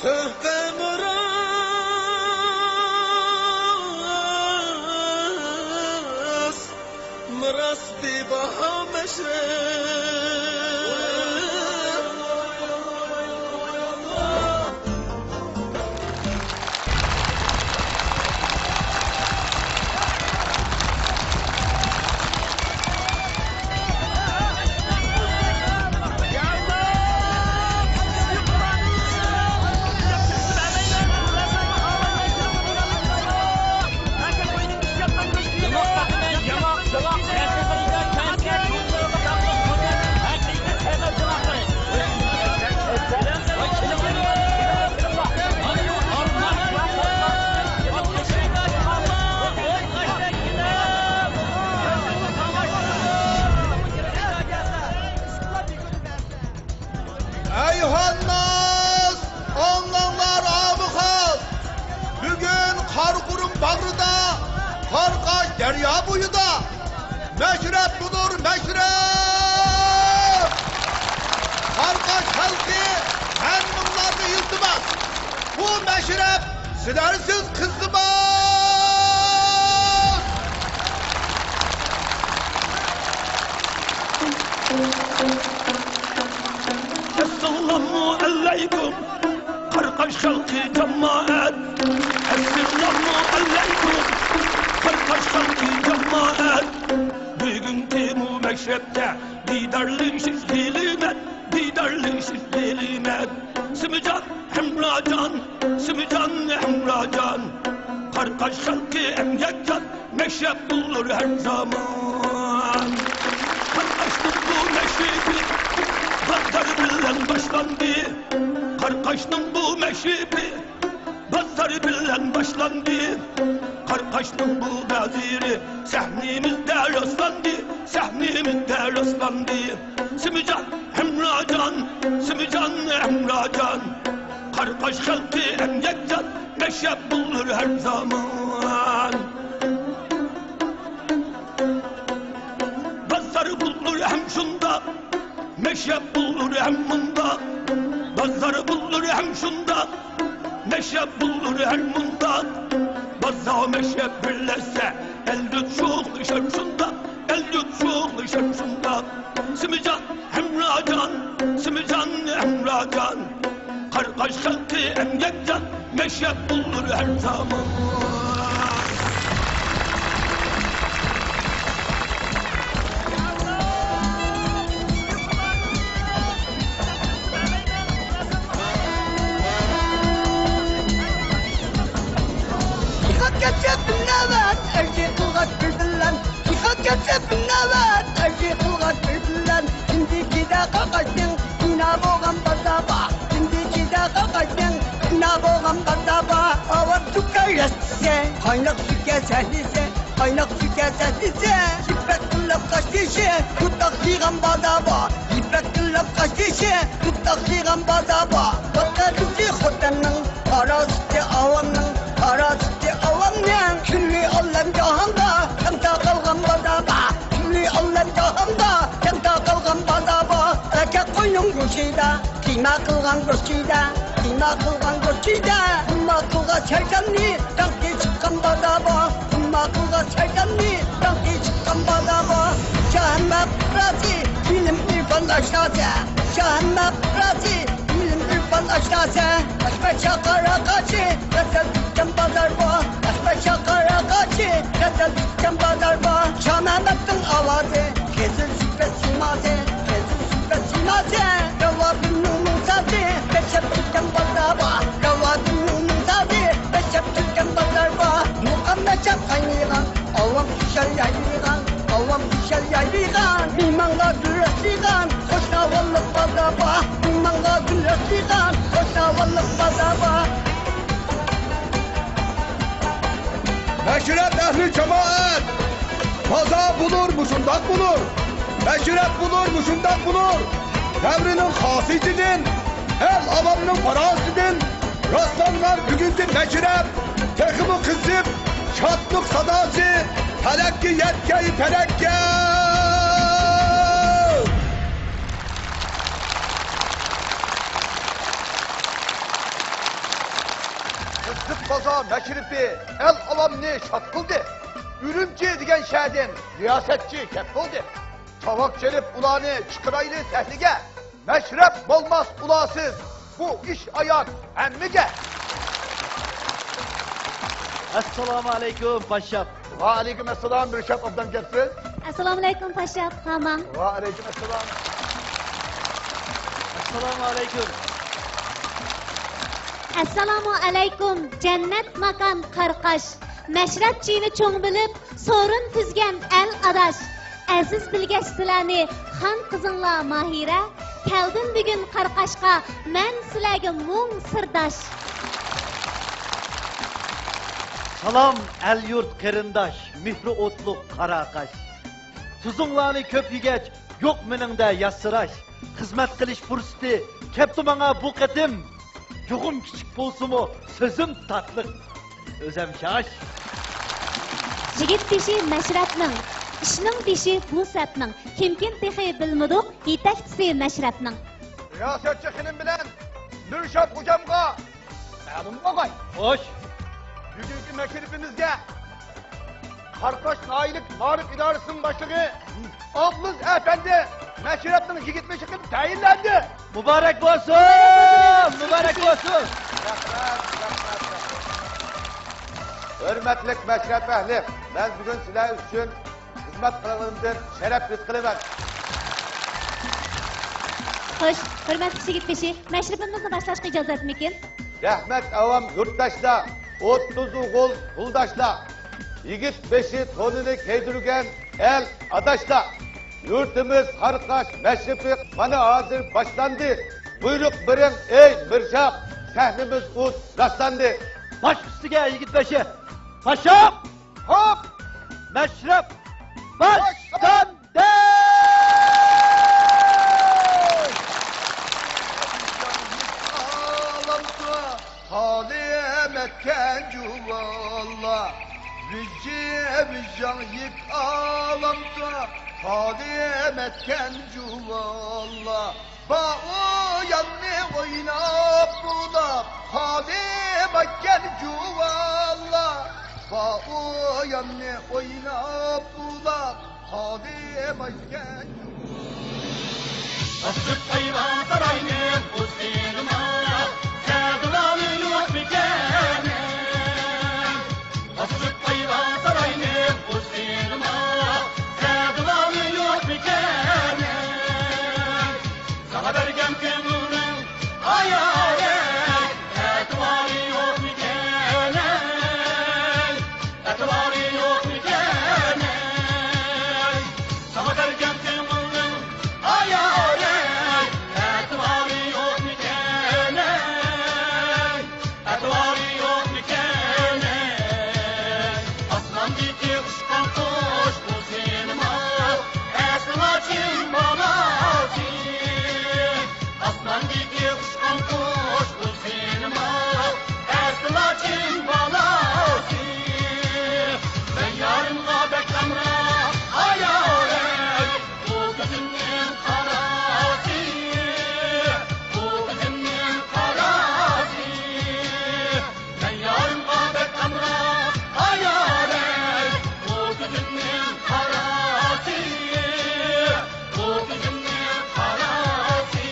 Töhfe مراس دی بها Eyhannas, onlanlar abukat. Bugün Karkur'un bağrıda, Karkaş derya buyuda. Meşrep budur meşrep. Karkaş halkı hem bunlarını yıltımaz. Bu meşrep silersiz kızımaz. Esselamu aleyküm Karkaş halkı cemaat. Esselamu aleyküm Karkaş halkı cemaat. Bugünkü bu meşrepte didarlıyız dilimet, didarlıyız dilimet. Sımıcan Emracan, Sımıcan Emracan. Karkaş halkı emyekcan, meşrep bulur her zaman. Karkaşlık bu meşrebi pazar bilen başlandı. Karkaş'ın bu meşrebi pazar bilen başlandı. Karkaş'ın bu veziri sahnimizde rastlandı, sahnimizde rastlandı. Sımıcan Emracan, Sımıcan Emracan. Karkaş halkı emyekcan, meşrep bulur her zaman. Pazar bulur hem şunda, meşrep bulur hem bunda. Pazar bulur hem şunda, meşrep bulur hem bunda. Pazar meşrep birleşse, elde çok düşer şunda, elde çok düşer şunda. Sımıcan Emracan, Sımıcan Emracan. Karkaş halkı emyekcan, meşrep bulur her zaman. Geçip nevet, erkek kılgat bildilen. Cihat geçip nevet, erkek kılgat bildilen. Şimdiki de kakasın, yine boğan bazaba. Şimdiki de kakasın, yine boğan bazaba. Avat su kayretse, kaynak su keserlise, kaynak su keserlise. İpek kılıp kaçtıysa, tutak yığan bazaba. İpek kılıp kaçtıysa, tutak yığan bazaba. Bakarıcı hotanın, arası avanın. Arası avanın, külli alem cahanda, yanda kalgan bazaba. Külli alem cahanda, yanda kalgan bazaba. Erkek koyun göçüda, kima kılgan göçüda, kima kılgan göçüda. Umma kılga çaydanlı, danki çıkan bazaba. Umma kılga çaydanlı, danki çıkan bazaba. Şahmet razı, bilim irfan aşağıda. Şahmet razı, bilim irfan aşağıda. Başka çakara kaçı, resel dükkan pazar bu. Başka çakara kaçı, resel dükkan pazar bu. Şahmet'in avazı, kesin süper simazı, kesin süper simazı. Ravabın numuzazı, beşep dükkan pazar bu. Ravabın numuzazı, beşep dükkan pazar bu. Muhammed Çap kaynıgan, avam kişel yaylıgan, avam kişel yaylıgan. Mimanga düresigan, hoşna vallık pazar bu. Mimanga düresigan, hoşna vallık pazar bu. Meşrep ehli cemaat. Kaza bulur, muşundak bulur. Meşrep bulur, muşundak bulur. Devrinin hasicidin, el alanının farasidin. Rastlanlar bugünkü meşrep. Tekimi kızıp, şatlık sadası. Telekki yetkeyi terekke. Mescid Baza Meşrifi el avamni şat kıldı. Ürümçi degen şəhərdən riyasetçi kep oldu. Çavak çelip ulanı çıkıraylı tehlike. Meşrep olmaz ulasız. Bu iş ayak emmige. Assalamu alaikum paşam. Ve aleyküm esselam bir şap abdan gelsin. Assalomu alaykum paşa, hamam. Ve aleyküm esselam. Assalamu alaikum. Assalomu alaykum, cennet makan qarqash. Meşrepçini çoğ bilip, sorun tüzgen el adaş. Aziz bilgeç silani, han kızınla mahire. Keldim bugün qarqashqa, men silagi mung sirdaş. Salam el yurt kırındaş, mihri otluk karakaş. Tuzunlarını köp yegeç, yok meningde yassıraş. Hizmet kılış fursati, kepti bana bu ketim. Yuğum küçük bolsumu, sözüm tatlık. Özem şaş. Jigit dişi meşrepning, ishning dişi bu sepning. Kimkin tehi bilmidik, yetakchisi meşrepning. Riyasetçi hilim bilen Nurşat hocamga ma'lum olay. Hoş. Bugünkü meşrifimizge Karkaş Naillik Marif İdaresi'nin başlığı Ablız Efendi meşrepinin yigitme şekil tayinlendi. Mübarek olsun, mübarek olsun. Hürmetlik meşrep ehli, ben bugün sizler için hizmet kılığındır, şeref rızkılıdır. Xo'sh, hurmatli Jigit dişi, meşrepimizni boshlashga ijozat mikin? Rahmet avam yurttaşla, 30 oğul kuldaşla, yigit beşi tonunu keydürgen el adaşla. Yurtımız Harkaş meşrifi bana hazır başlandı. Buyruk birin ey mirşap, sahnimiz uz rastlandı. Baş üstüge yigit beşi. Paşam, Hop! meşrep, başlandı. Ağlamda halim etken cuvalla. Viccan yık ağlamda halim etken cuvalla. Ba o yanne oynap bula halim etken cuvalla. Ba o yanne oynap bula halim etken Asıp hayvan sarayını Hüseyin'ime sevdalı yok mükemmel. Asıp hayvan sarayını Hüseyin'ime sevdalı yok mükemmel. Sana vergem kömürün hayalet etvarı yok mükemmel. Etvarı yok mükemmel. Sana vergem kömürün hayalet etvarı yok mükemmel. Etvarı yok mükemmel. Aslan diki uçkan kuş bu sinema esnacım balası. Aslan diki uçkan kuş bu sinema esnacım balası. Ben yarınla beklemre hayalet bu gözümün karası. Bu gözümün karası. Ben yarınla beklemre hayalet bu gözümün karası. Bu gözümün karası.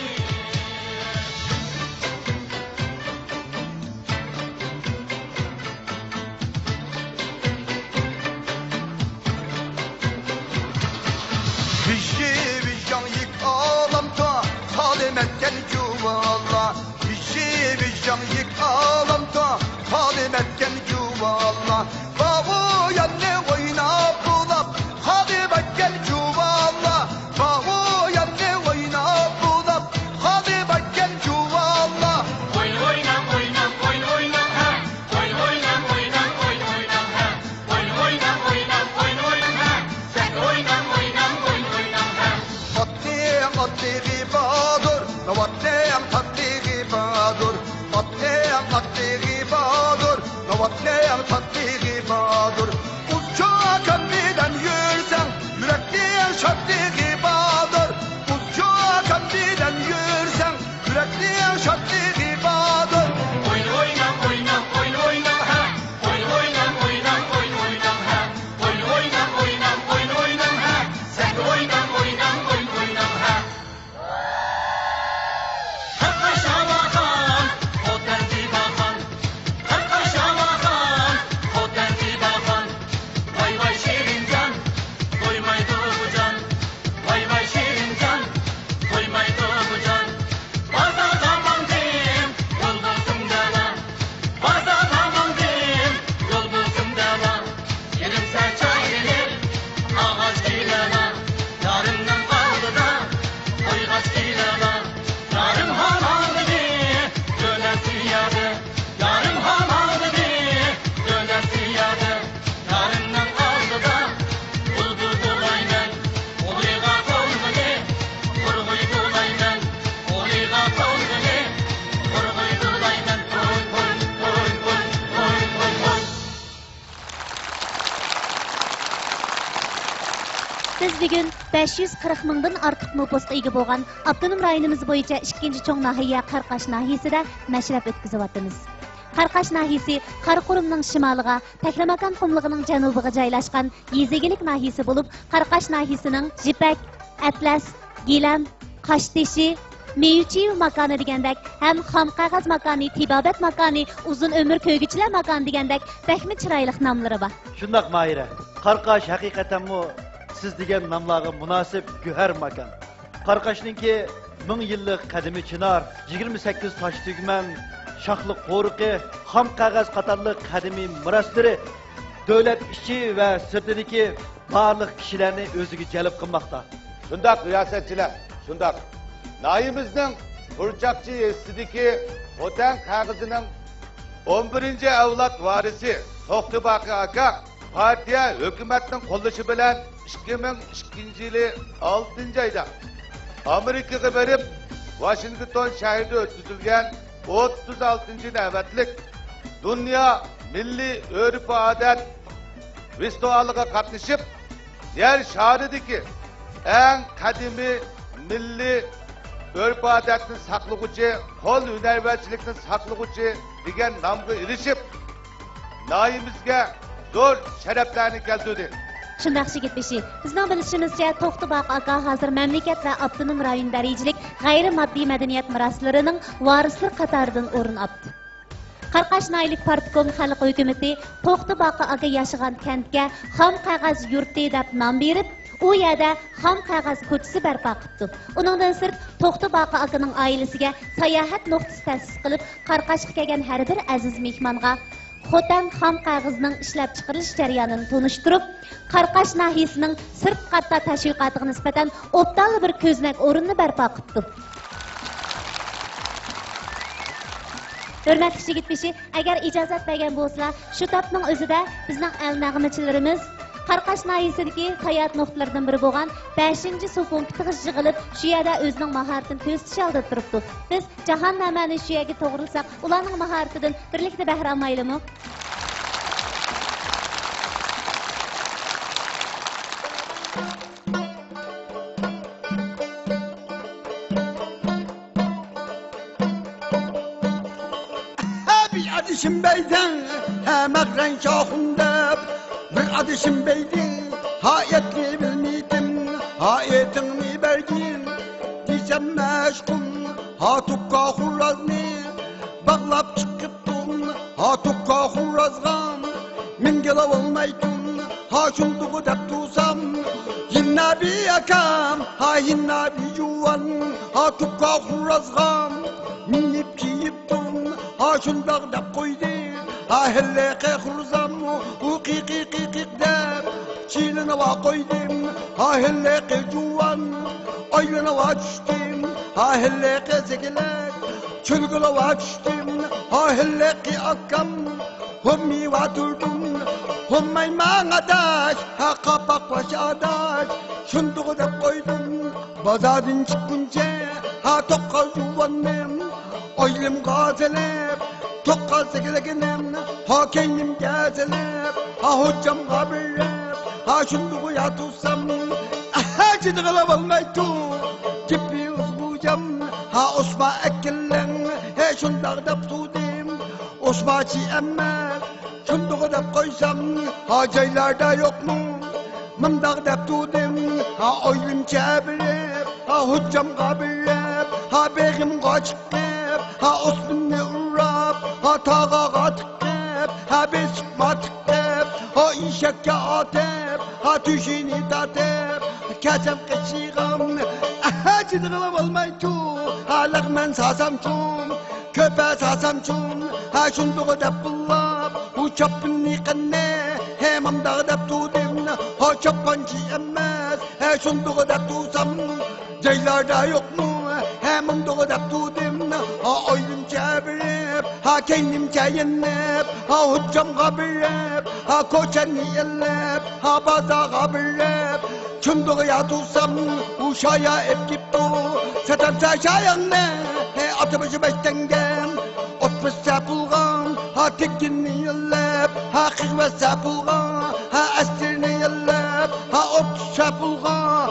Vicdan yık ağlamda halim etken cuvalla. Vicdan yık ağlamda halim etken cuvalla. Bavu yanne oynap bulap halim etken cuvalla. Bavu yanne oynap bulap halim etken cuvalla. Oyun oynam oynam oyun oynam ha. Oyun oynam oynam oyun oynam ha. Oyun oynam oynam oyun oynam ha. Sen oynam oynam oyun oynam ha. Atli badur, navatleyam tatli badur. Atli badur, navatleyam tatli bugun 540 mingdan ortiq nüfusga ega bo'lgan Abdunum rayonimiz bo'yicha 2-cho'ng nahiya Qarqash nahiyasida mashrab o'tkazyapmiz. Qarqash nahiyasi Qaraqurumning shimoliga, Takramakan qumlig'ining janubiga joylashgan yezigilik nahiyasi bo'lib, Qarqash nahiyasining Jipak, Atlas, Gilam, Qashtishi, Meyuchi makoni degandek, ham xom qog'oz makoni, tibobat makoni, uzun umr ko'ygichilar makoni degandek, bakmi chiroyli nomlari bor. Shundoq Mayra, Qarqash haqiqatanmi siz degan nomlarga munosib go'har makon. Qarqashninki 1000 yillik qadimiy chinor, 28 tosh tugman, shoxli qo'riqi, xom qog'oz qatorliq qadimiy miroslari davlat ichi va sirtidagi barliq kishilarni o'ziga jalb qilmoqda. Shundoq riyosatchilar, shundoq. Nayimizning Burchakchi yesidiki Xotan qog'ozining 11-avlod varisi To'xtibaqi aka partiya hukumatning qo'llashi bilan 2002-yili 6-oyda Amerikaga berib, Washington shahrida o'tkazilgan 36-navbatlik Dunyo milliy urf-odat festivaliga qatnashib, yer sharidagi eng qadimiy milliy urf-odatni saqlag'uchi, qo'l hunarmandchilikni saqlag'uchi degan nomga erishib, noyimizga zo'r sharaflarni keltirdi. Shundoq shigitbishi, bizning bilishimizcha To'xtibaq aka hozir mamlakat va avtonom rayon darajalik g'ayri-moddiy madaniyat meroslarining varislari qatoridan o'rin oldi. Qarqash naylik partkom xalq hukumati To'xtibaq aka yashagan kentga xom qog'oz yurti deb nom berib, u yerda xom qog'oz ko'chasi barpo qildi. Uningdan sirt To'xtibaq akaning oilasiga sayohat nuqtasi ta'sis qilib, Qarqashga kelgan har bir aziz mehmonga Xotan xom qog'ozining ishlab chiqarilish jarayonini tunishtirib, Qarqash nahiyasining sirt qatta tashviqotiga nisbatan optal bir ko'znak o'rinni barpo qildi. Hurmatli shigitbishi, agar ijozat bergan bo'lsa, shu topning o'zida bizning al nag'machilarimiz Qarqash nahiyasidagi hayot nuqtalaridan biri bo'lgan 5-sufun tig'iz yig'ilib, shu yerda o'zining mahoratini ko'rsatish oldi turibdi. Biz jahon namani shu yerga to'g'rilsak, ularning mahoratidan birlikda bahra olmaylimi? Bir adışım beyden hemen şahında, bir adışım beyden hayatını bilmedim, hayatını bergin diyeceğim meşgul, ha tukka hurrazni bağlap çıkıptım, ha tukka hurrazgan min gela olmaydım, ha şundugu dep tutsam yinna bir yakam, ha yinna bir yuvan, ha tukka hurrazgan minip kiyiptim, ha şundaq dep koydu, ha helleke hurzam, u qiq dep çiğnine va koydum, ha helleke juvan, aylına va düştüm, ha helleke zekelek, çölgüle va düştüm, ha helleke akkam, hommi va durdum, hommay mağadaş, ha kapak baş adaş, şunduğu dep koydum, bazadın çıkınca, ha tokka juvannem, aylım gazelep, tokka zekelegenem, ha kendim gazelep, ha hocam gabirep, ha şunduğu yatırsam, ha cidgala olmaydı, gibi uzbucam, ha osma ekellen, he şundağ dep tudim, osma çi emmel, şunduğu dep koysam, ha caylarda yok mu, mındağ dep tudim, ha oylum çabirep, ha hocam gabirep, ha begim kaçıkep, ha osminni urrap, ha tağağa tıkkep, ha besma tıkkep, ha işekke atep, ha tüşini tatep, kesem kışıgam, ha cidgılam olmaydı, ha lağmen sasamçum, köpe sasamçum, ha şunduğu dep bullap, hu çapınni qanne, he mamdağı dep tudim, ha çapancı emmez, he şunduğu dep tutsam, caylarda yok mu, he mamdağı dep tudim, ha oylum çabirep, ha kendim çayennep, ha hocam gabirep, ha koçanni ellep, ha baza gabirep, şunduğu yatırsam, uşaya ep giptu, satamsa şayanne, he atıbışı beştengem, otmuş sapılgan, ha tekkinni ellep, ha kıhve sapılgan, ha estirni ellep, ha ot sapılgan,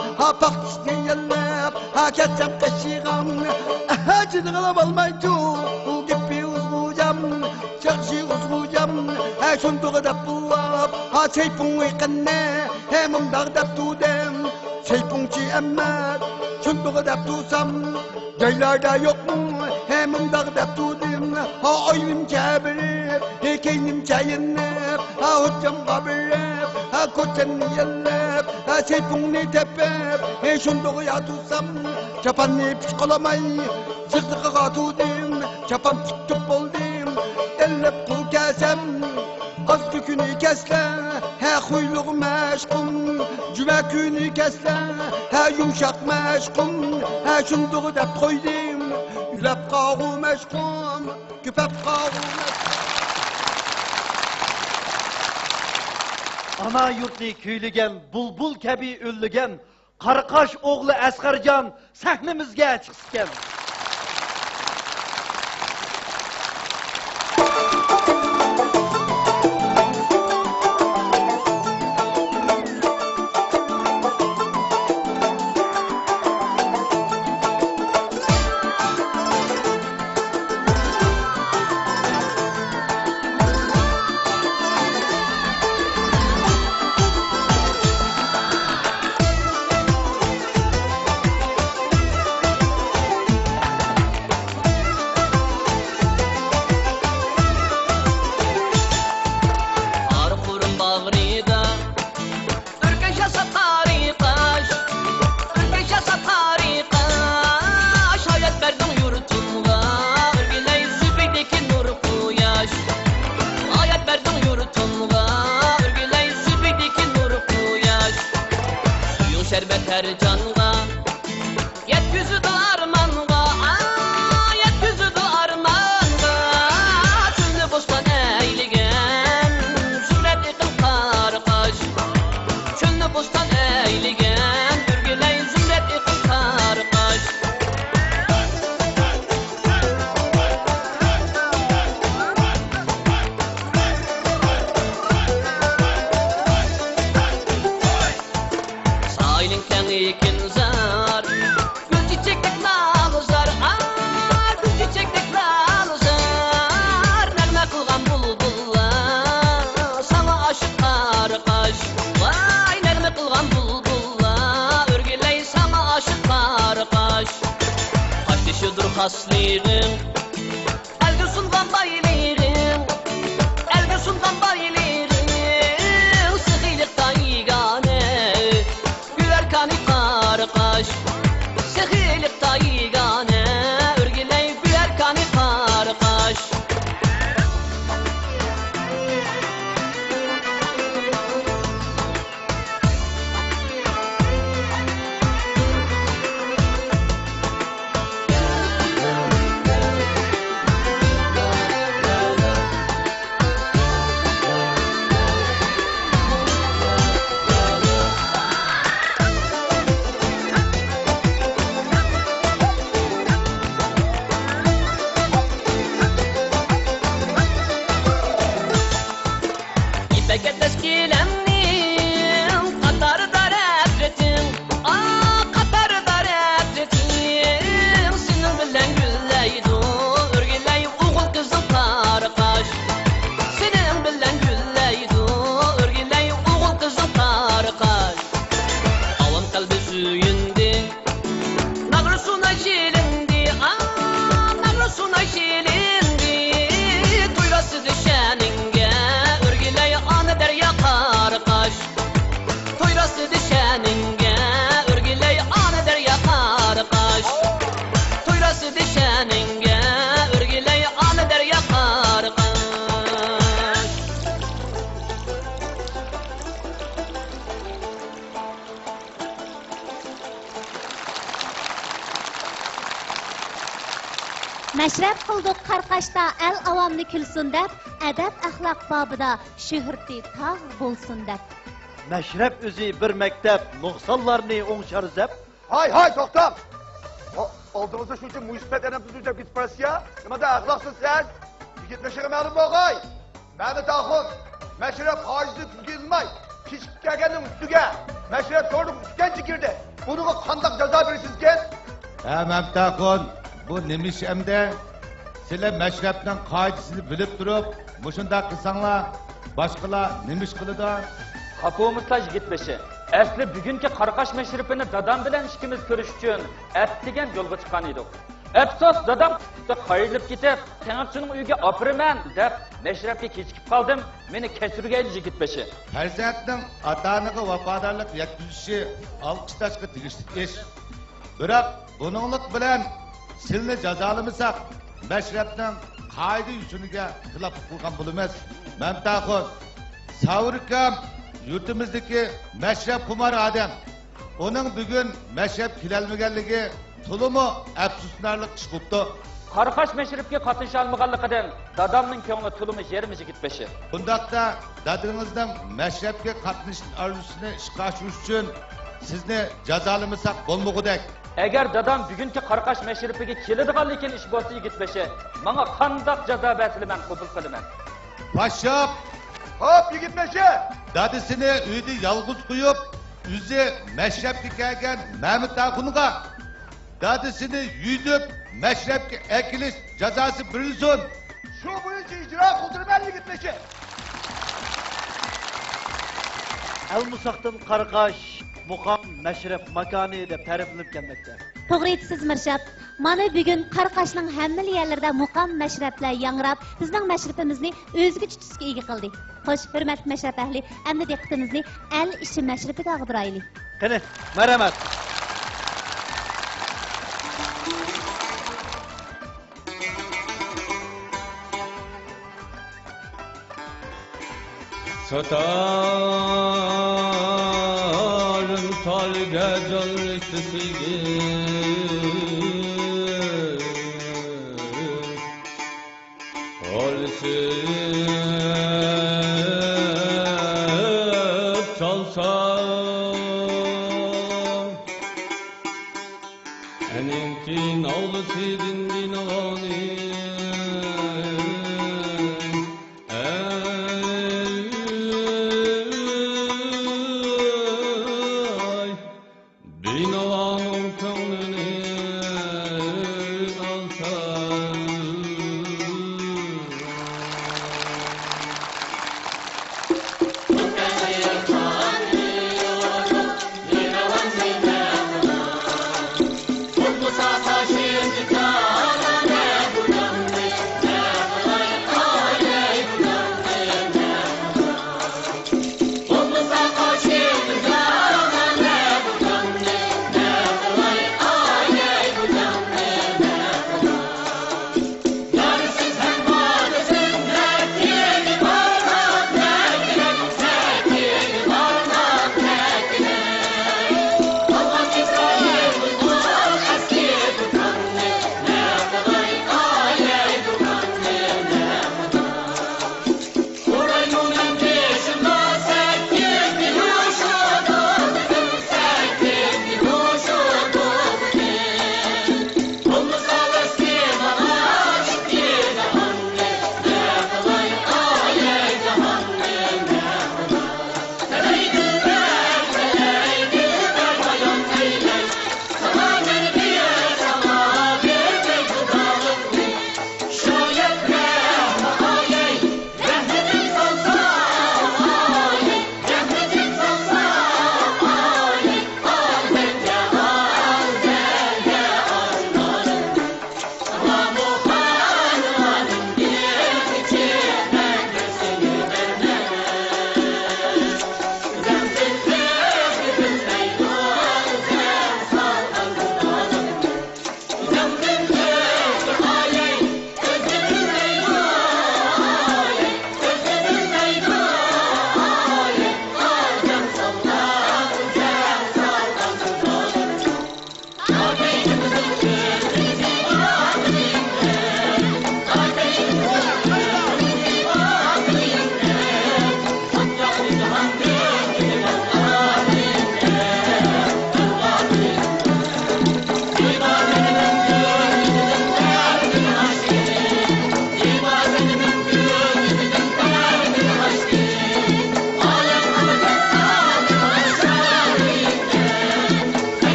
ketsem kaşığım Acını kalam almaydı Bu gibi uzgucam Çakşı uzgucam Şunduğu da buap Seyfun uykanne Hemim dağda tudem Seyfun çi emmet Şunduğu da tusam Caylarda yok mu Hemim dağda tudem Oyun çevirip Keynim çayınıp Hocam kabirip Koçan yellep Seyfun ne tepep Şunduğu ya tusam Çapan ne pişkolamay Zıkzıkıga tudem Çapan tutup oldum Ellep kul kesem Az tükünü kesle He huyluk meşkum Cüve künü kesle He yumşak meşkum He şunduğu dep koydum Ülep kağı meşkum Küpep kağı meşkum Ana yurtni küylügen, bulbul kebi üllügen, Qaraqash oğlu Asqarjon sahnimizga chiqsken. Şerbet her canla Yetyüzü de armanla Yetyüzü de armanla Çölünü bostan eyligen Zümret iqim qarqaş Çölünü bostan eyligen Ürgüley zümret iqim qarqaş Ekin zar Gül çiçeklik lalı zar Gül çiçeklik lalı zar Nerme kılgan bulbullar Sana aşık qarqaş Vay nerme kılgan bulbullar Örgüley sana aşık qarqaş Kaç dişidir haslığın Elgü sungan baylığın Elgü sungan baylığın Sıkıylıkta yigane Kani qarqash Sehilik tayigane Örgüley güler kani qarqash Beketes kilemnim Katarı da retretim Katarı da retretim Senin bilen gülleydu Örgüley oğul kızım qarqaş Senin bilen gülleydu Örgüley oğul kızım qarqaş Avam kalbi suyundi Nagrusuna jilindi Nagrusuna jilindi Tuyrası düşeninge Örgüley derya qarqash Toyrası düşeninge Örgüley ana derya qarqash Toyrası düşeninge Örgüley ana derya qarqash Meşrep kıldık Qarqashda el avamni külsün dep, edep ahlak babıda şöhreti tağ bulsun dep. Meşrep özü bir mektep, nuqsallarni o'ngshar zep. Hay to'xtab. Oldimizda shuncha munisipet enamizda ketib borasiya. Nimada axloqsiz sen? Yigitlashiga ma'lum bo'lg'ay. Mani ta'xud. Mashrab hojni tugilmay, pishib kelganning ustiga mashrab to'rib uchganchi kirdi. Buniga qanday jazo berasizkan? Memtakun, bu nemiş emde, sizler meşrepten kaidesini bilip durup, muşunda kısanla, başkalar nemiş kılıda. Hakumutla yigitbeşi. Asli bugungi Qaraqash mashribini dadam bilan ishimiz ko'rish uchun atdigan yo'lga chiqqan edik. Afsus dadam qayrilib ketib, Tengirchining uyiga opiraman deb mashrabga kechikib qoldim. Meni kechirgan yigitbeşi. Farzandning ota-onaga vafodorlik yetkazishi olqishlashga tegishli ish. Biroq buninglik bilan silni jazolamasak, mashrabning qoida usuniga xilof qilgan bo'lamiz. Mamtaxun, Savrikam yurtimizdagi mashrab xumar odam. Uning bugun mashrab kelolmaganligi to'limi afsuslanarli ish bo'ldi. Qaraqash mashribga qatnasha olmaganligidan dadamning ko'ngli to'limi yerimiz yigitbeşi. Bundaqda dadingizning mashrabga qatnashish arzusini ishga oshirish uchun sizni jazolamasak bo'lmagudek. Agar dadam bugungi Qaraqash mashribiga keladigan lekin ish bo'lsa yigitbeşi, menga qandoq jazo bersiman qabul qilaman. Başlap! Hop yigitbeşi! Dadisini uyda yalğız qo'yib, o'zi mashrabga kelgan Mahmud Axunga dadisini yuyib mashrabga akilish jazosi berilsin. Şu bo'yicha ijro qildirman yigitbeşi. Al-Musaqdan Qaraqash muqam mashrab makoni deb ta'riflanib kelmoqda. To'g'ri aytasiz Mirshab. Mana bugun Qaraqashning hamma yerlarida muqam mashrablar yangrab, bizning mashrabimizni o'zga tutusga ega qildi. Xo'sh, hurmatli mashrab ahli, endi diqqatimizni al ishi mashrabiga ag'diraylik. Qani, marhamat. Satarım talga canlısıydı Halsıp çalsam Eninkin ağlısı dindin ağani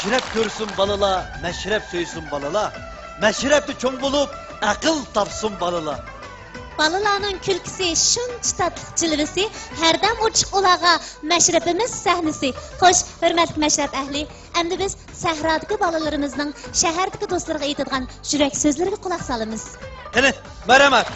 Meşrep görsün balalar, meşrep söysün balalar. Meşrepli çoğun bulup, akıl tapsın balalar. Balalarning kulkisi, shuncha tatliq jilvisi, hardam ochiq ulaga mashrabimiz sahnasi. Xo'sh, hurmatli mashrab ahli, endi biz sahrodagi balalarimizning shahardagi do'stlariga aytadigan yurak so'zlariga quloq solamiz. Qani, marhamat.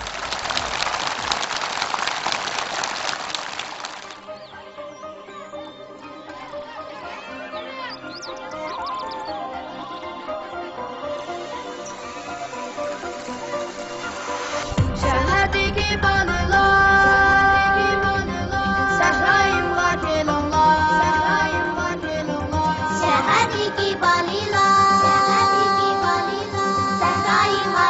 Şəhərdəki balılar, səhrayımğa kelonlar, Şəhərdəki balilar, səhrayıma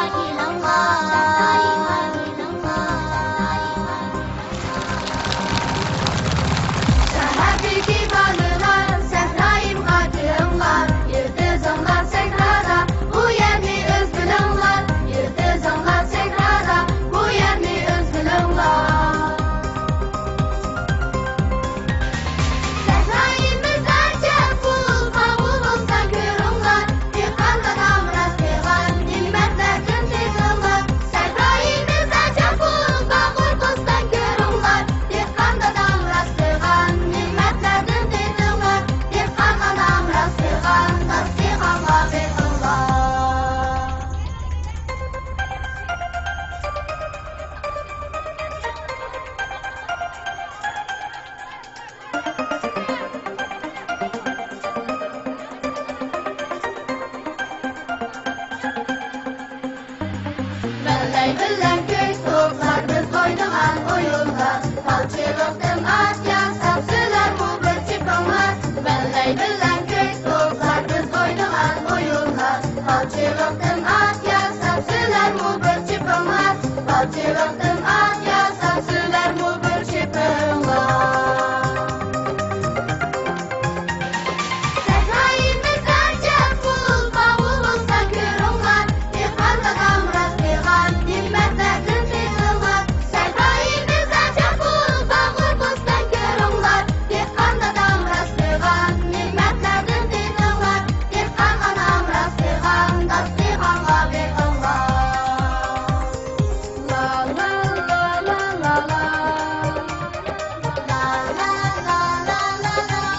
şəhərdəki balılar, səhrayımğa kelonlar, yıldızımlar səhrada, bu yerni öz bilinglar, yıldızımlar səhrada, bu yerni öz bilinglar. Səhrayımız acab bul, bağul olsa görünlər, dehqandan amraz dehqan, nimətlərdən tezirlər. Səhrayımız acab bul, bağul olsa görünlər, dehqandan amraz dehqan, nimətlərdən tezirlər. Dehqandan amraz dehqan, das dehqanğa behqanlar. Belley billen göz toplar, biz oynagan oyunlar. Palçılıktın at yansap, süler bu bir çıkınlar. Belley billen göz toplar, biz oynagan oyunlar. Palçılıktın at yansap, süler bu bir çıkınlar. Palçılıktın at yansap, süler bu bir çıkınlar. Səhrayımız acab bul, bağul olsa görünlər, dehqandan amraz dehqan, nimətlərdən tezirlər. Səhrayımız acab bul, bağul olsa görünlər, dehqandan amraz dehqan, nimətlərdən tezirlər. Dehqandan amraz dehqan, das dehqanğa behqanlar. La la la la la la. La la la la la la.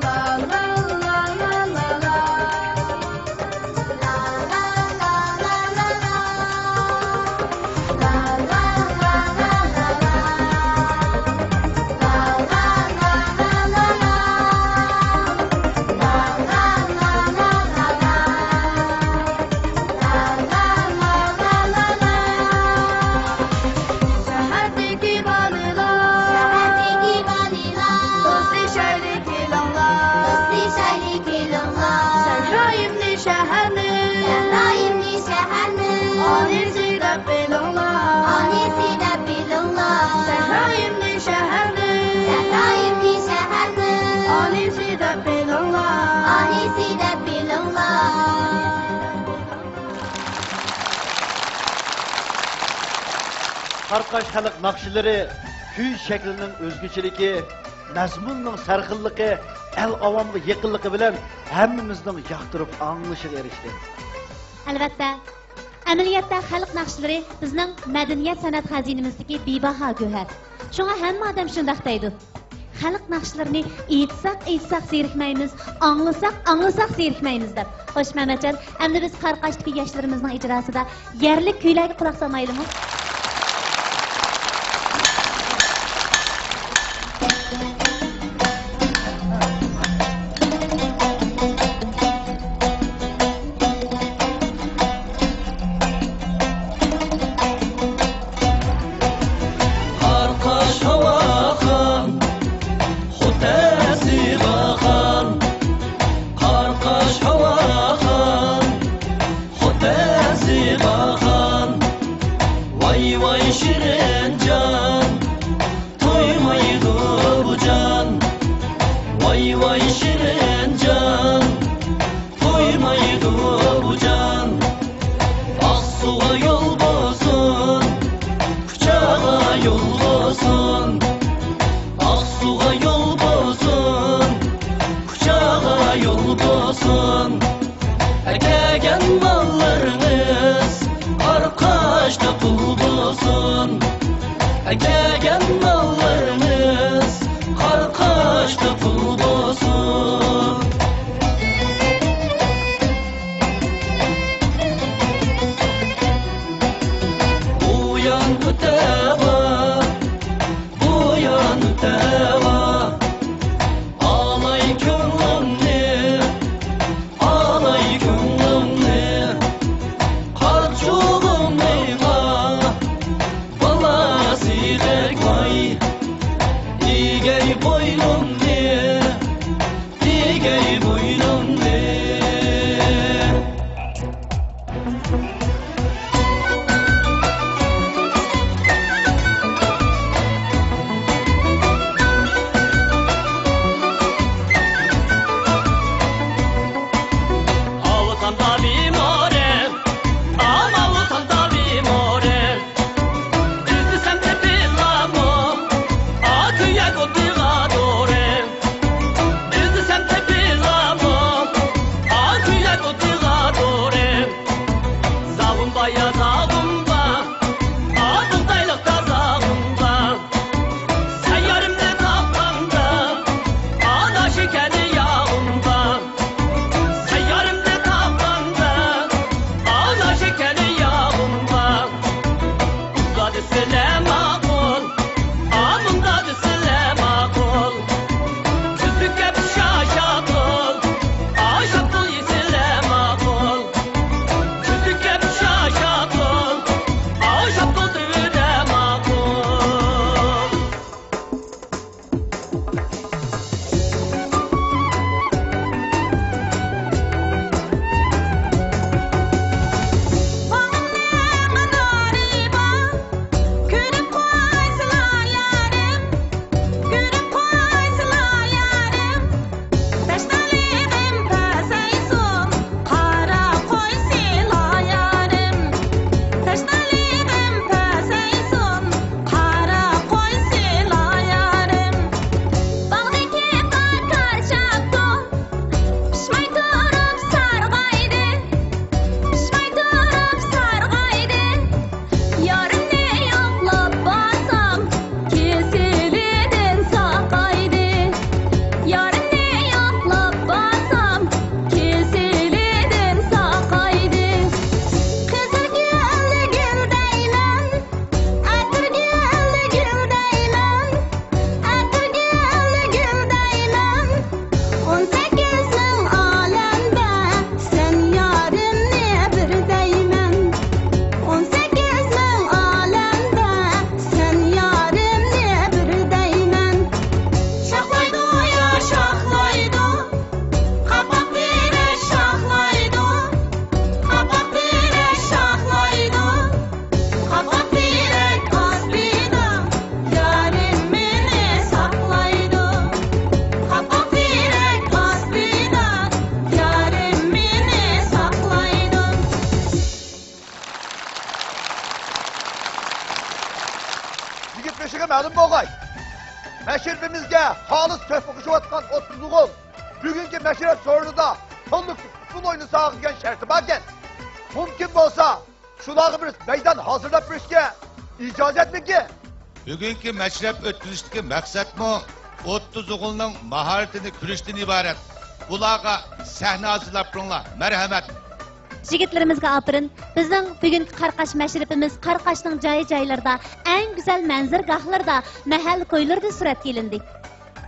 La la la la la la. La la la la la la. La la la la la la. La la la la la la. La la la la la la. La la la la la. Şəhərdəki balılar, dosti şəhərli kelonlar, səhrayımlı şəhərli, anisi də belonlar, səhrayımlı şəhərli, anisi də belonlar. Qarqash xalq naqshlari, kuy shaklining o'zgachilik, mazmunning sarxilligi, el avomga yaqinligi bilan hammamizning yoqtirib anglishiga erishdi. Albatta, amaliyotda xalq naqshlari bizning madaniyat san'at xazinamizdagi bebaho go'har. Shunga hamma odam shundoq deydi. Xalq naqshlarini aytsak zerikmaymiz, anglasak zerikmaymiz deb. Xo'sh, Mamatjon, endi biz Qarqashdagi yoshlarimizning ijrosida yerlik kuylarga quloq solmaydimi? Qarqash havaxan, xutasi baxan. Qarqash havaxan, xutasi baxan. Vay vay şirin can, toymaydı bu can. Vay vay şirin can, toymaydı bu can. Aksuğa yol bulsun, Kıçağa yol bulsun. Aksuğa yol bulsun, Kıçağa yol Egegen mallarınız Karkaşta pul bulsun Egegen mallarınız Karkaşta pul bulsun Uyan teva Uyan teva Ağlay gönlümni Ağlay gönlümni Karçuğum eyva Bala sirek vay İgey boynumni İgey boynumni Avutanda bir more Ama avutanda bir more Düzdü sen de bilamo Akıya kotiga dore Düzdü sen de bilamo Akıya kotiga dore Zavumba ya zavumba Ağıldaylıkta zavumba Seyyarımda kapkanda Ağda şekeri yağımda Seyyarımda kapkanda Ağda şekeri yağımda Uzadı selema kol Amında da selema kol Küzlük hep şaşa kol Aşak kol selema kol Küzlük hep şaşa kol Aşak kol düdema kol Yigit beşiğe ma'lum bo'lg'ay. Meşribimizge halis töhfü kuşuvatkan 30 oğul. Bugünkü meşrep sorununda tonluk futbol oyunu sağlayan şerti varken mümkün olsa şulağı bir meydan hazırlap birişke icazet mi ki? Bugünkü meşrep ötküzüşteki maksat mı 30 oğulun maharetini kürüşten ibaret. Bulağa sahne hazırlap durunlar. Merhamet. Yigitlarimizga apirin. Bizning bugungi Qarqash mashribimiz Qarqashning joy-joylarida, eng go'zal manzargohlarda, mahal ko'ylarda suratga ilindi.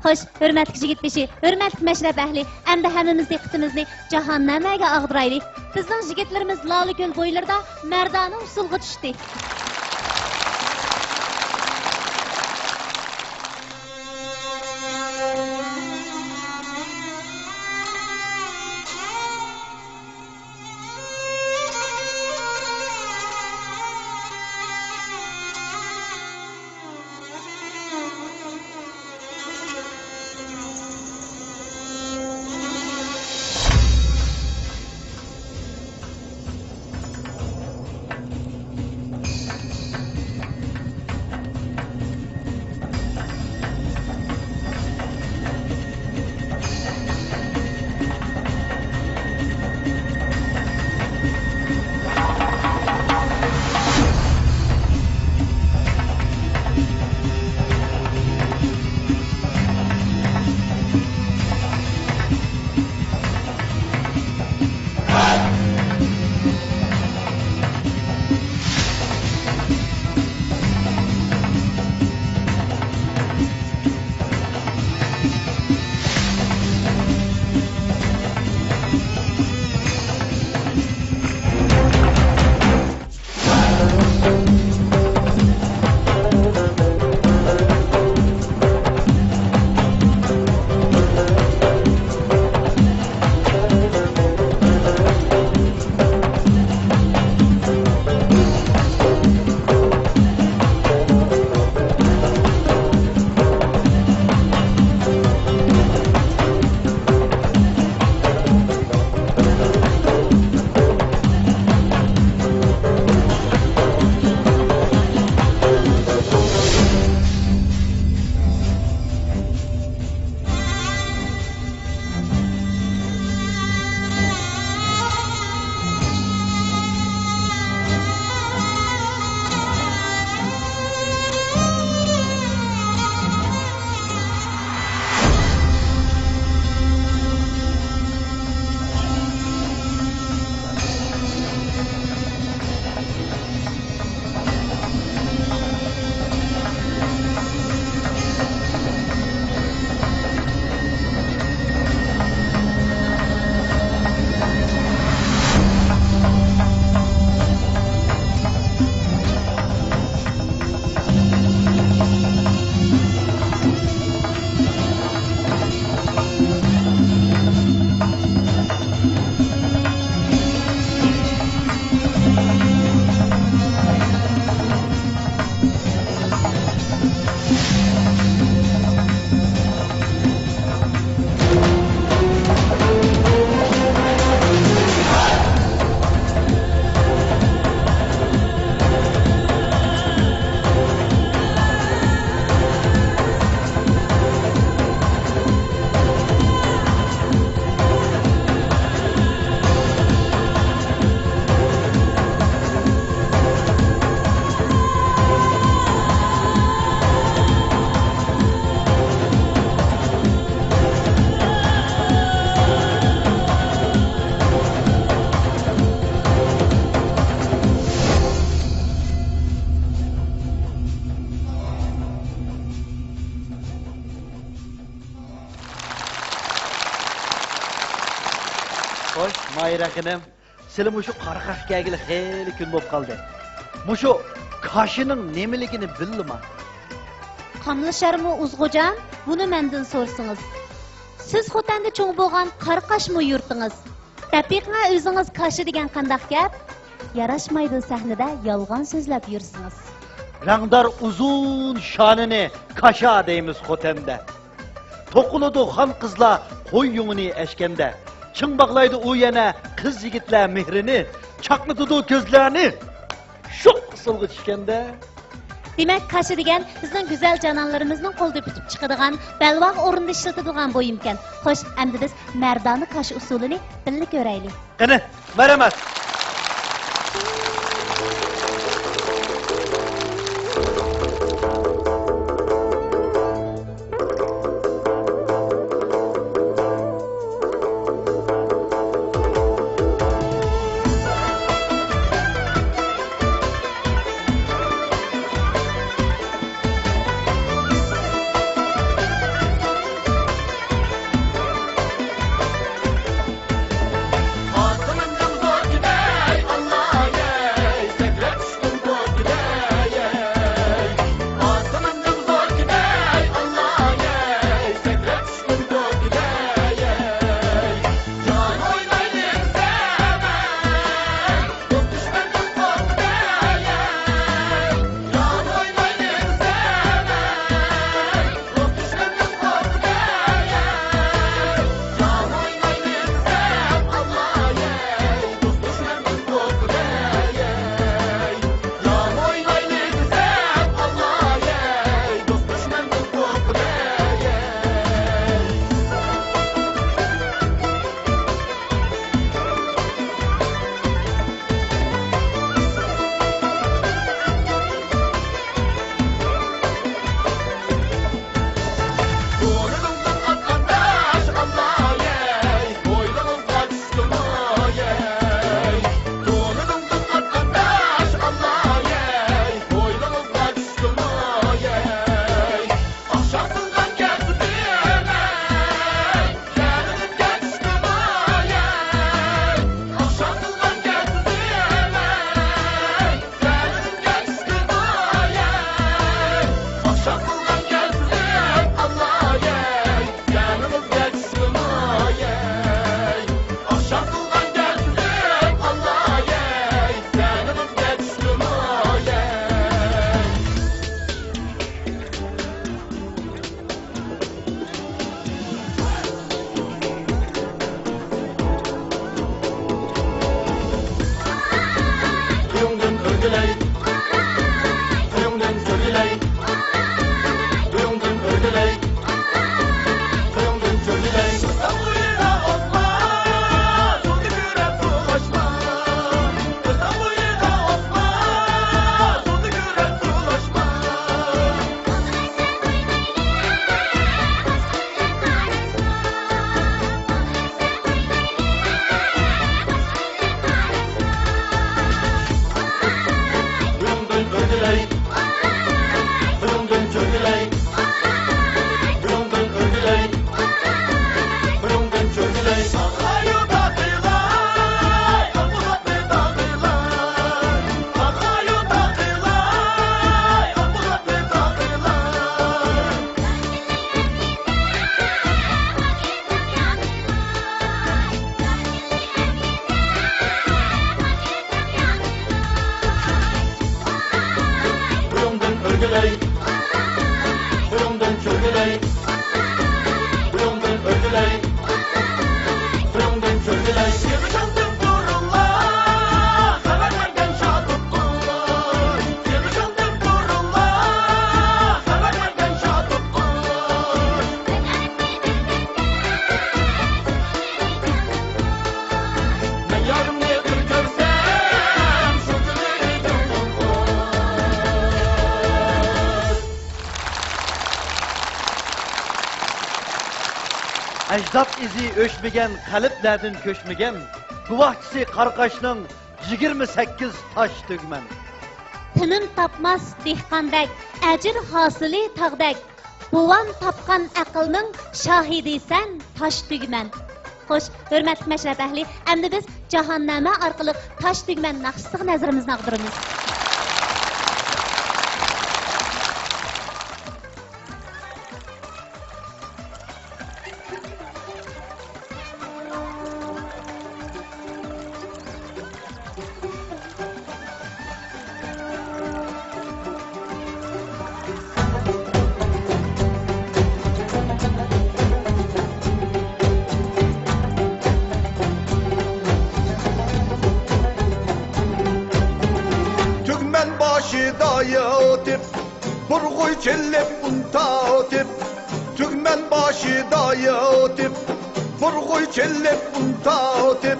Xo'sh, hurmatli yigitbeshi, hurmatli mashrab ahli, endi hammamiz diqqatimizni jahannamaga ag'diraylik. Bizning yigitlarimiz Loliko'l bo'ylarida mardona usulga tushdi. Mahiraqinim, sizlar mushu qarqash kelgili xeyli kun bo'lib qoldi. Mushu kashining nemaligini bildimi? Qamlasharmı Uzğucan, bunu menden sorsunuz. Siz Xotanda çoğ bolğan qarqashmı yurtingiz? Tapiqna o'zingiz kaşı degan qandaq gap? Yaraşmaydı sahnada yolg'on so'zlab yursingiz. Rangdar uzun şanını kaşa deymiz Xotem'de. Toquludu xan qızla qo'y yungini eşkende. Çın bağlaydı u yana kız yigitler mehrini, çaqlıtıdı gözlerini. Şok ısılgı çişkende. Demek kaşı degan bizning güzel cananlarımızın qo'lda tutib chiqadigan, balvoq o'rinda ishlatadigan bo'yimkan. Xo'sh, endi biz mardona kaşı usulini birga ko'raylik. Qani, marhamat. Ecdat izi öşmegen, kaliplerden köşmegen, Kuvahçısı Qarqashning 28 taş tügmen. Tinim tapmaz dehqandak, ajr hosili tog'dak. Buvam tapqan aqlning shohidiysan tosh tugman. Xo'sh, hurmatli mashrat ahli, endi biz Cahannama orqali tosh tugman naqshsiga nazarimizni og'diramiz. Dayatip, burguy çellep untatip, tügmen başı dayatip, burguy çellep untatip,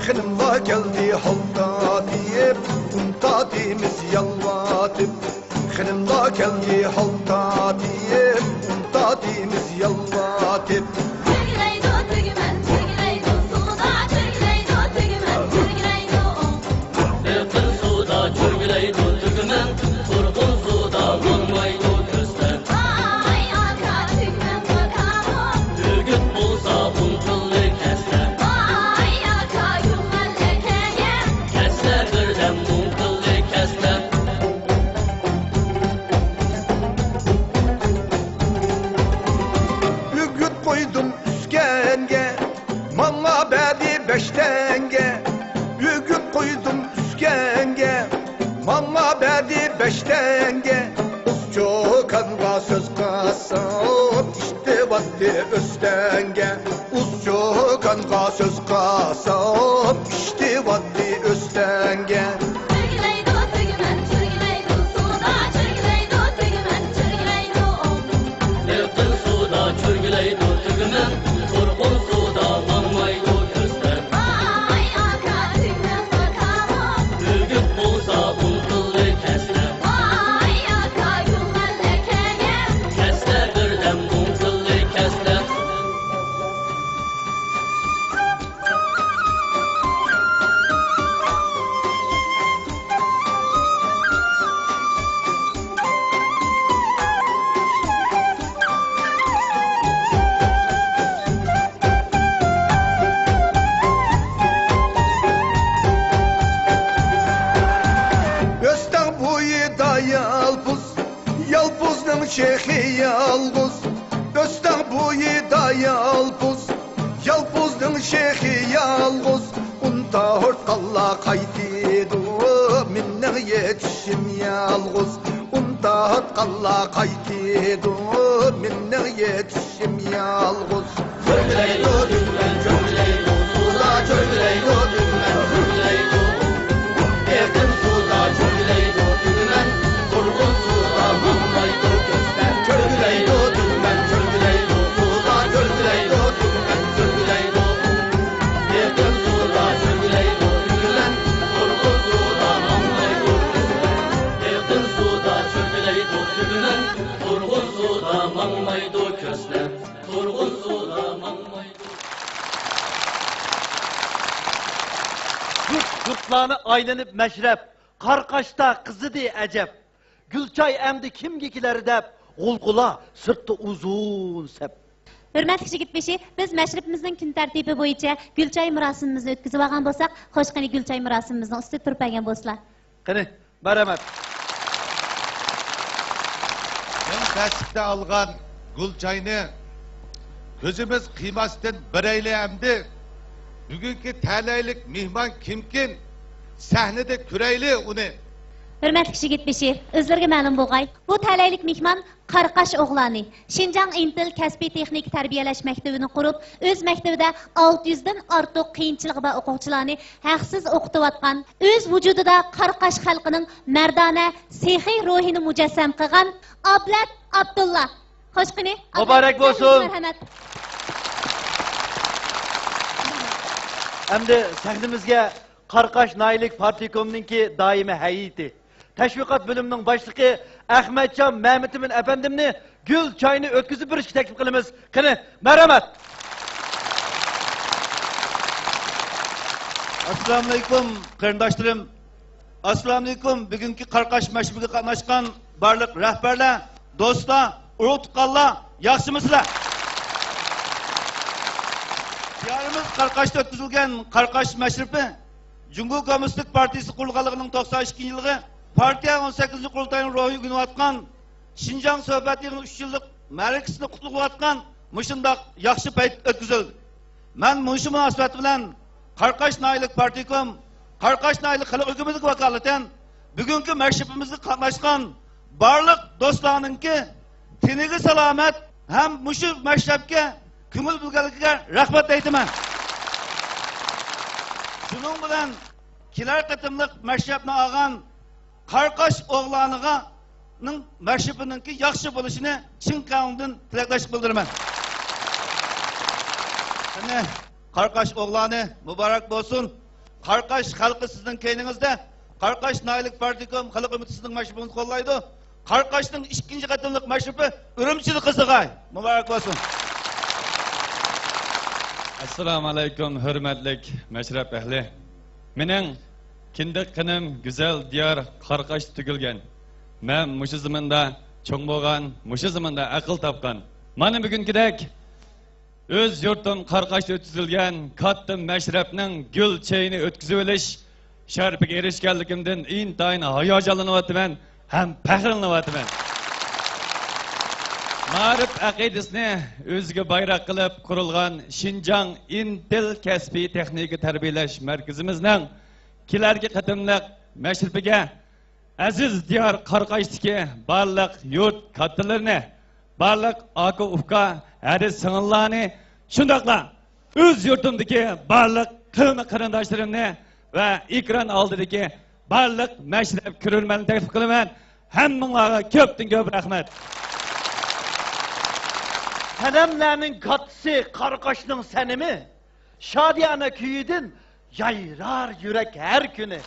xınımla geldi halta diyip, untatimiz yalvatip, xınımla geldi halta diyip, untatimiz yalvatip. Mama bedi beştenge Uz çokanğa söz kasap İşte vakti östenge Uz çokanğa söz kasap İşte vakti östenge Şeyhi yalğız Östen buyu da yalğız Yalğızın şeyhi yalğız Unta hortkalla kaytidu Minne yetişim yalğız Unta hortkalla kaytidu Minne yetişim yalğız Çöyleydu dümen çöyleydu Suda çöyleydu dümen çöyleydu Erdim suda çöyleydu dümen Turgun suda mamlaydu Çölgüleydo dümen çölgüleydo Suda çölgüleydo dümen çölgüleydo Yerdim suda çölgüleydo dümen Turgun suda mamlaydo Yerdim suda çölgüleydo dümen Turgun suda mamlaydo kösler Turgun suda mamlaydo Yurtlarını aylanıp meşrep Karkaşta kızı diye ecep Gülçay emdi kimgikileri dep Gulgula sırtı uzun sep. Hürmetli Jigitbeşi, biz meşrepimizin gün tertibi boyunca Gülçay murasimimizni ötkizib olgan bo'lsak, xo'sh qani Gülçay murasimimizni usti turib bergan bo'lsizlar. Qani, marhamat. Ben tasdikte algan Gülçay'ını gözümüz kıymasından bireyle emdi. Bugünkü taleylik mihman kimkin sahnede küreyli onu. Hürmetli Jigitbeşi, o'zlarga ma'lum bo'lg'ay, bu talaylik mehmon Qarqash o'g'loni Shinjang Intel kasbiy texnik tarbiyalash maktabini qurib, o'z maktabida 600 dan ortiq qiyinchilik va o'quvchilarni haqsiz o'qitayotgan, o'z vujudida Qarqash xalqining mardona, sehiy ruhini mujassam qilgan Ablat Abdulla. Xo'sh qani, muborak bo'lsin. Marhamat. Endi sahnimizga Qarqash Naylik Partikomininki daimi hayiti. Teşviqat bölümünün başlığı Ahmetcan Mehmet'imin efendimni gül çayını ötküzüp bir işi teklif kılımız. Kını, merhamet. Assalamu alaikum qarindoshlarım. Assalamu alaikum bugünkü Qarqash meşribiga qatnashgan barliq rahbarlar, do'stlar, urug' tuqqanlar, yaxshimisizlar? Diyorimiz Qarqashda o'tkazilgan Qarqash mashrifi Jungo Kommunistik Partiyasi qurilganligining 92 yilgi partiya 18 qurultayning ro'yi günayotgan Şinjan suhbatining 3 yillik ma'rakasini qutlayotgan mushundaq yaxshi payt o'tkazildi. Men mushu munosabat bilan Qarqash Naylik Partikom, Qarqash Naylik xalq hukumatiga vakolatan bugungi mashrifimizga qatnashgan barliq do'stlarningki tiniga salomat ham mushu mashrifga ko'ngil bo'lganligiga rahmat aytaman. Shuning bilan kelar qatimliq mashrifni olgan Qarqash o'g'lonining mashrifininki yaxshi bo'lishini chin qalbimdan tilakdoshlik bildiraman. Ana Qarqash o'g'loni muborak bo'lsin. Qarqash xalqi sizning keyningizda Qarqash Naylik Partikom xalq umidisining mashrifini qo'llaydi. Qarqashning 2-chi qatimliq mashrifi Urumchili qizig'ay. Muborak bo'lsin. Assalomu alaykum hurmatli mashraf ahli. Mening kindiq qinim go'zal diyor Qarqash tugilgan. Men mushu zamonda cho'ng bo'lgan, mushu zamonda aql topgan. Mana bugungidek o'z yurtim Qarqashda o'tkazilgan katta mashrafning gul chayini o'tkazib olish sharafiga erishganligimdan intayin hayajonlanyapman ham faxrlanyapman. Ma'rif aqidasini o'ziga bayroq qilib qurilgan Şinjan Intel kasbiy texnika tarbiyalash markazimizning kelargi qatimliq mashrifiga aziz diyor Qarqashdagi barliq yurt kattalarini, barliq aka uka, aziz singillarni, shundaqla o'z yurtimdagi barliq qarindoshlarimni va ekran oldidagi barliq mashraf ko'rurmanni taklif qilaman. Hammanglarga ko'pdan ko'p rahmat. Senemlerinin katısı Qarqashning senimi, şadiyana kuyidin yayrar yürek her günü.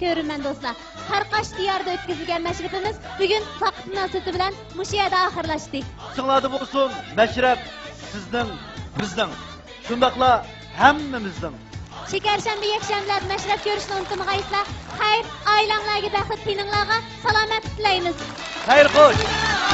ko'rman do'stlar. Qarqash diyorida o'tkazilgan mashrifimiz bugun vaqt munosabati bilan mushu yerda oxirlashdi. Singlarda bo'lsin, mashrab sizning, bizning, shundaqla hammamizning. Şekershanba yakshanbalar mashraf ko'rishni unutmag'aysizlar. Xayr, oilanglarga baxt, tininglarga salomatlik tilaymiz. Xayr xo'sh.